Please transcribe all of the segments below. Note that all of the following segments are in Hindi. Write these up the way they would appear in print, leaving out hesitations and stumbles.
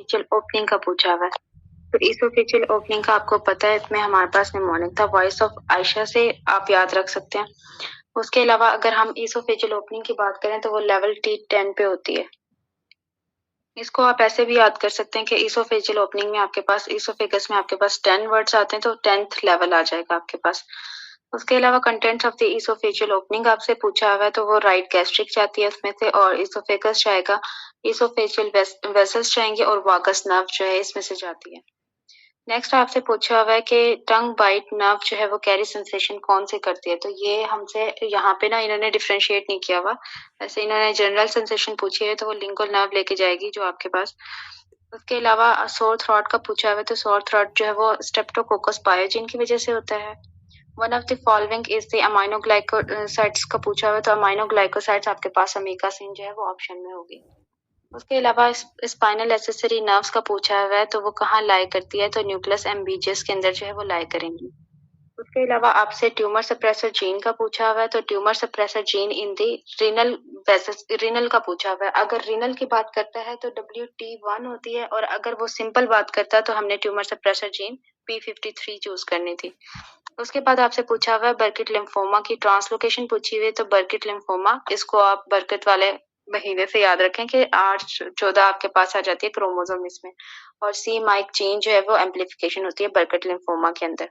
ईसोफेजियल ओपनिंग का पूछा हुआ है। तो ईसोफेजियल ओपनिंग का आपको पता है, इसमें हमारे पास निमोनिक था, वॉइस ऑफ आयशा से आप याद रख सकते हैं। उसके अलावा अगर हम ईसोफेजियल ओपनिंग की बात करें तो वो लेवल T10 पे होती है। इसको आप ऐसे भी याद कर सकते हैं कि ईसोफेजियल ओपनिंग में आपके पास ईसोफेगस में आपके पास 10 वर्ड्स आते हैं, तो 10th लेवल आ जाएगा आपके पास। उसके अलावा contents of the oesophageal opening आपसे पूछा हुआ है, तो वो राइट गैस्ट्रिक जाती है उसमें से, और ईसोफेगस जाएगा, ईसोफेजियल वेसल्स जाएंगे, और वागस नर्व जो है इसमें से जाती है। नेक्स्ट आपसे पूछा हुआ है कि टंग बाइट नर्व जो है वो कैरी सेंसेशन कौन से करती है, तो ये हमसे यहाँ पे ना इन्होंने डिफरेंशिएट नहीं किया हुआ, ऐसे इन्होंने जनरल सेंसेशन पूछी है, तो वो लिंगुअल नर्व लेके जाएगी जो आपके पास। उसके अलावा सोर थ्रॉट का पूछा हुआ है, तो सोर थ्रॉट जो है वो स्ट्रेप्टोकोकस पायोजिन की वजह से होता है। One of the following is the aminoglycosides का पूछा हुआ है, तो अमाइनोग्लाइकोसाइड्स आपके पास अमीकासिन जो है वो ऑप्शन में होगी। उसके अलावा स्पाइनल एक्सेसरी नर्व्स का पूछा हुआ है, तो वो कहाँ लाई करती है, तो न्यूक्लियस एम्बिजियस के अंदर जो है वो लाई करेंगी। उसके अलावा आपसे ट्यूमर सप्रेसर जीन का पूछा हुआ है, तो tumour suppressor gene in the renal vessels, renal का पूछा हुआ है। अगर रीनल की बात करता है तो WT1 होती है, और अगर वो सिंपल बात करता है तो हमने tumour suppressor gene P53 choose करनी थी। उसके बाद आपसे पूछा हुआ है बर्किट लिम्फोमा की ट्रांसलोकेशन पूछी हुई है, तो बर्किट लिम्फोमा, इसको आप बर्किट वाले महीने से याद रखें कि 8-14 आपके पास आ जाती है क्रोमोसोम इसमें, और सी माइक जीन जो है वो एम्प्लीफिकेशन होती है बर्किट लिम्फोमा के अंदर।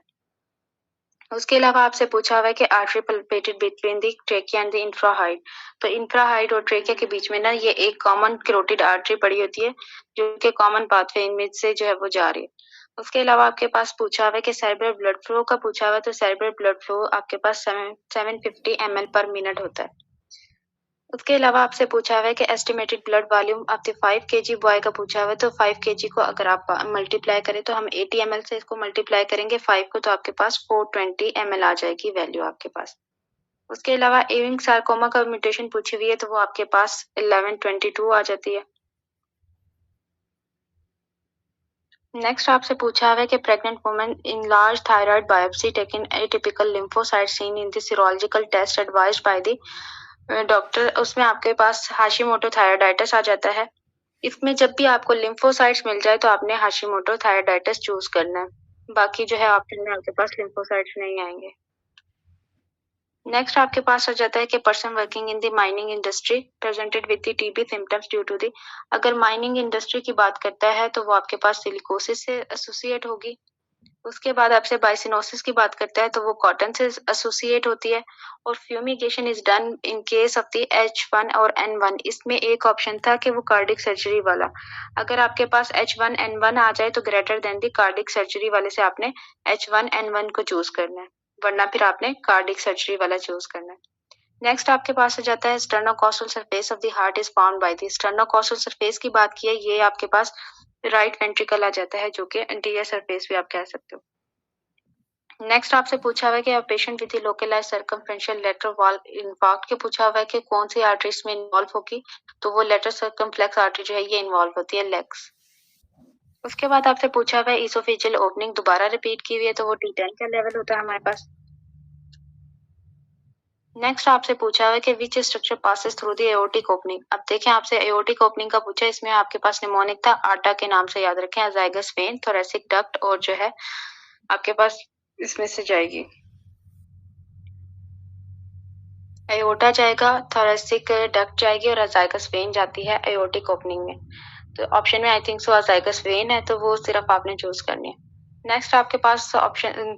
उसके अलावा आपसे पूछा हुआ है कि artery palpated between the trachea and the infrahyoid, तो इंफ्राहाइड और ट्रेकिया के बीच में ना ये एक कॉमन कैरोटिड आर्टरी पड़ी होती है, जो कि कॉमन पाथवे इनमें से जो है वो जा रही है। उसके अलावा आपके पास पूछा हुआ है कि सेरेब्रल ब्लड फ्लो का पूछा हुआ है, तो सेरेब्रल ब्लड फ्लो आपके पास 750 ml पर मिनट होता है। उसके अलावा आपसे पूछा हुआ है कि estimated blood volume of the 5 kg boy का पूछा हुआ है, तो 5 kg को अगर आप मल्टीप्लाई करें तो हम 80 ml से इसको मल्टीप्लाई करेंगे 5 को, तो आपके पास 420 ml आ जाएगी वैल्यू आपके पास। उसके अलावा एविंग सार्कोमा का म्यूटेशन पूछी हुई है, तो वो आपके पास 1122 आ जाती है। नेक्स्ट आपसे पूछा हुआ है कि pregnant women in large thyroid biopsy taken atypical lymphocyte seen in the serological test advised by the doctor, उसमें आपके पास हाशिमोटो थायराइडाइटिस आ जाता है। इसमें जब भी आपको लिम्फोसाइट्स मिल जाए तो आपने हाशिमोटो थायराइडाइटिस चूज करना है, बाकी जो है ऑप्शन में आपके पास लिम्फोसाइट्स नहीं आएंगे। नेक्स्ट आपके पास आ जाता है कि person working in the mining industry presented with the TB symptoms due to the, अगर माइनिंग इंडस्ट्री की बात करता है तो वो आपके पास सिलिकोसिस से एसोसिएट होगी। उसके बाद आपसे बाइसिनोसिस की बात करता है तो वो कॉटन से एसोसिएट होती है, और fumigation is done in case of the H1 और N1, इसमें एक ऑप्शन था कि वो कार्डिक सर्जरी वाला, अगर आपके पास H1N1 आ जाए तो greater than the cardiac surgery वाले से आपने H1N1 को चूज करना है, वरना फिर आपने कार्डिक सर्जरी वाला चूज करना है। नेक्स्ट आपके पास आ जाता है sternocostal surface of the heart is found by the, sternocostal surface की बात की है, ये आपके पास राइट वेंट्रिकल आ जाता है, जो कि एंटीरियर सरफेस भी आप कह सकते हो। नेक्स्ट आपसे पूछा हुआ है कि patient with localized circumferential lateral wall infarct के पूछा हुआ है कि कौन सी आर्टरीज में इन्वॉल्व होगी, तो वो लेटर सर्कमफ्लेक्स आर्टरी जो है ये इन्वॉल्व होती है लेग्स। उसके बाद आपसे पूछा हुआ है ईसोफेजियल ओपनिंग दोबारा रिपीट की हुई है, तो वो T10 का लेवल होता है हमारे पास। नेक्स्ट आपसे पूछा हुआ है कि which structure passes through the aortic opening, अब देखें आपसे एओर्टिक ओपनिंग का पूछा है, इसमें आपके पास निमोनिक था, आटा के नाम से याद रखें, अजाइगस वेन, थोरेसिक डक्ट, और जो है आपके पास इसमें से जाएगी एओर्टा जाएगा, थोरेसिक डक्ट जाएगी, और अजाइगस वेन जाती है एओर्टिक ओपनिंग में। तो ऑप्शन में आई थिंक सो अजाइगस वेन है, तो वो सिर्फ आपने चूज करनी है। नेक्स्ट आपके पास ऑप्शन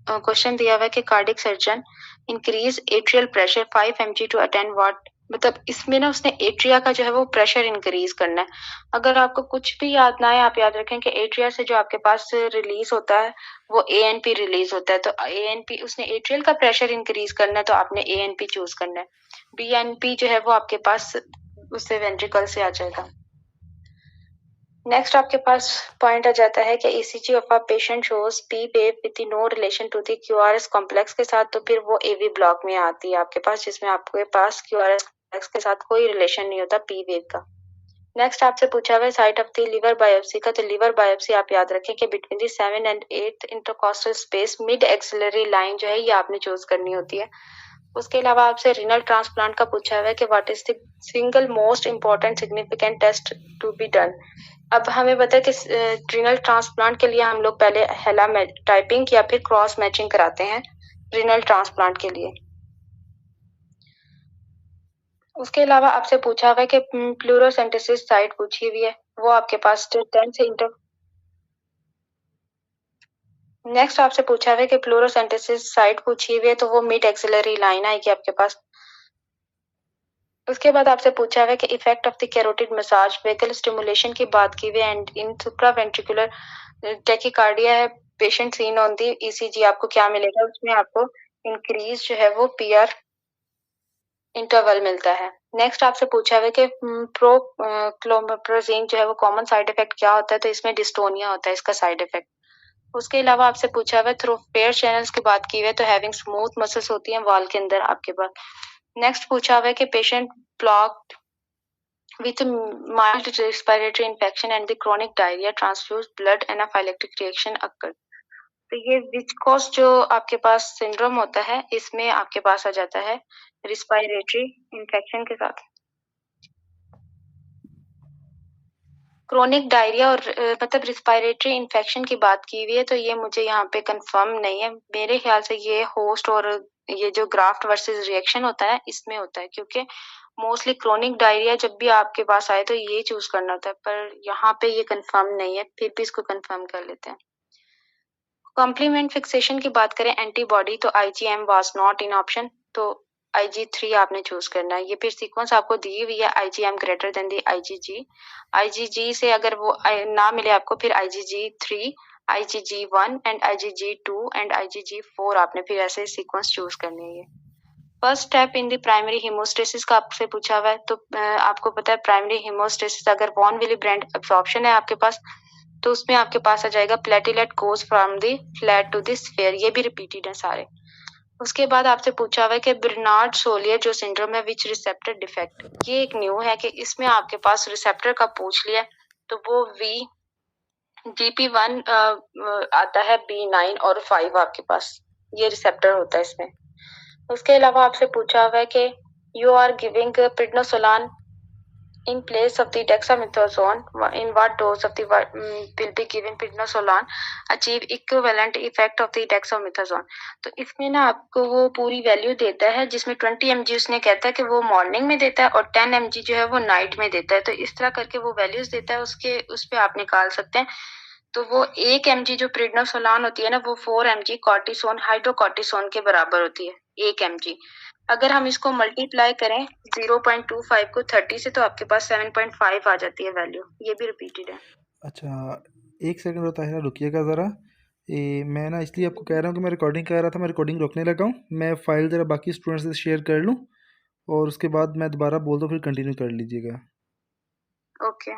क्वेश्चन दिया हुआ है कि cardiac surgeon increase atrial pressure 5 mg to attend what, मतलब इसमें ना उसने एट्रिया का जो है वो प्रेशर इंक्रीज करना है। अगर आपको कुछ भी याद ना आए, आप याद रखें कि एट्रिया से जो आपके पास रिलीज होता है वो ANP रिलीज होता है, तो ANP उसने एट्रियल का प्रेशर इंक्रीज करना है, तो आपने ANP चूज करना है। BNP जो है वो आपके पास उससे वेंट्रिकल से आ जाएगा। नेक्स्ट आपके पास पॉइंट आ जाता है कि ECG of a patient shows P wave with no relation to the QRS complex के साथ, तो फिर वो AV ब्लॉक में आती है आपके पास, जिसमें आपके पास QRS कॉम्प्लेक्स के साथ कोई रिलेशन नहीं होता P वेव का। नेक्स्ट आपसे पूछा हुआ है site of the liver biopsy का, तो लिवर बायोप्सी आप याद रखें कि between the 7 and 8 intercostal space mid axillary line जो है ये आपने चूज करनी होती है। उसके अलावा आपसे रिनल ट्रांसप्लांट का पूछा हुआ है कि what is the single most important significant test to be done, अब हमें पता है कि रीनल ट्रांसप्लांट के लिए हम लोग पहले हेला टाइपिंग या फिर क्रॉस मैचिंग कराते हैं रीनल ट्रांसप्लांट के लिए। उसके अलावा आपसे पूछा हुआ है कि प्लूरोसेंटेसिस साइट पूछी हुई है, वो आपके पास 10 से इंटर। नेक्स्ट आपसे पूछा हुआ है कि प्लूरोसेंटेसिस साइट पूछी हुई है, तो वो मिड एक्सिलरी लाइन आएगी आपके पास। उसके बाद आपसे पूछा हुआ है कि effect of the carotid massage vagal stimulation की बात की हुई है एंड इन सुप्रावेंट्रिकुलर टैकीकार्डिया है patient seen on the ECG आपको क्या मिलेगा, उसमें आपको इंक्रीज जो है वो पीआर इंटरवल मिलता है। नेक्स्ट आपसे पूछा हुआ है कि क्लोमेप्रोजीन जो है वो कॉमन साइड इफेक्ट क्या होता है, तो इसमें डिस्टोनिया होता है इसका साइड इफेक्ट। उसके अलावा आपसे पूछा हुआ है थ्रू पेयर चैनल्स की बात की हुई है, तो हैविंग स्मूथ मसल्स होती हैं वाल के अंदर आपके पास। नेक्स्ट पूछा हुआ है कि patient blocked with mild respiratory infection and the chronic diarrhea transfused blood anaphylactic reaction occurred। तो ये विस्कोस जो आपके पास सिंड्रोम होता है इसमें आपके पास आ जाता है रिस्पायरेटरी इन्फेक्शन के साथ। क्रोनिक डायरिया और मतलब रिस्पायरेटरी इन्फेक्शन की बात की हुई है, तो ये मुझे यहाँ पे कंफर्म नहीं है। मेरे ख्याल से ये होस्ट और ये जो ग्राफ्ट वर्सेस रिएक्शन होता है इसमें होता है, क्योंकि मोस्टली क्रोनिक डायरिया जब भी आपके पास आए तो ये चूज करना होता है, पर यहाँ पे ये कंफर्म नहीं है, फिर भी इसको कंफर्म कर लेते हैं। कॉम्प्लीमेंट फिक्सेशन की बात करें एंटीबॉडी, तो IgM was not in option, तो IG3 आपने चूज करना है। ये फिर सीक्वेंस आपको दी हुई है IgM ग्रेटर देन दी IgG। IgG से अगर वो ना मिले आपको, फिर IgG3, IgG1 and IgG2 and IgG4 आपने फिर ऐसे सीक्वेंस चूज करनी है। First step in the primary hemostasis का आपसे पूछा हुआ है, तो आपको पता है प्राइमरी हीमोस्टेसिस अगर वॉन विली ब्रांड एब्जॉर्प्शन है आपके पास, तो उसमें आपके पास आ जाएगा platelet goes from the flat to the sphere. ये भी रिपीटेड है सारे। उसके बाद आपसे पूछा हुआ है कि बर्नार्ड सोलियर जो सिंड्रोम है विच रिसेप्टर डिफेक्ट, ये एक न्यू है कि इसमें आपके पास रिसेप्टर का पूछ लिया, तो वो GP1 आता है, B9 और 5 आपके पास ये रिसेप्टर होता है इसमें। उसके अलावा आपसे पूछा हुआ है कि you are giving prednisolone in place of the dexamethasone, in what dose of the will be given prednisolone achieve equivalent effect of the dexamethasone। तो इसमें ना आपको वो पूरी वैल्यू देता है जिसमें 20 mg उसने कहता है कि वो मॉर्निंग में देता है और 10 mg जो है वो नाइट में देता है, तो इस तरह करके वो वैल्यूज देता है, उसके उस पे आप निकाल सकते हैं। तो वो 1 mg जो प्रिडनोसोलान होती है ना, वो 4 mg कॉर्टिसोन हाइड्रोकॉर्टिसोन के बराबर होती है 1 mg। अगर हम इसको मल्टीप्लाई करें 0.25 को 30 से, तो आपके पास 7.5 आ जाती है वैल्यू। ये भी रिपीटेड है। अच्छा, एक सेकंड ताहिरा रुकिएगा ज़रा। मैं ना इसलिए आपको कह रहा हूँ कि मैं रिकॉर्डिंग कर रहा था, मैं रिकॉर्डिंग रोकने लगा हूँ। मैं फ़ाइल ज़रा बाकी स्टूडेंट्स से शेयर कर लूँ और उसके बाद मैं दोबारा बोल दूँ, फिर कंटिन्यू कर लीजिएगा। ओके।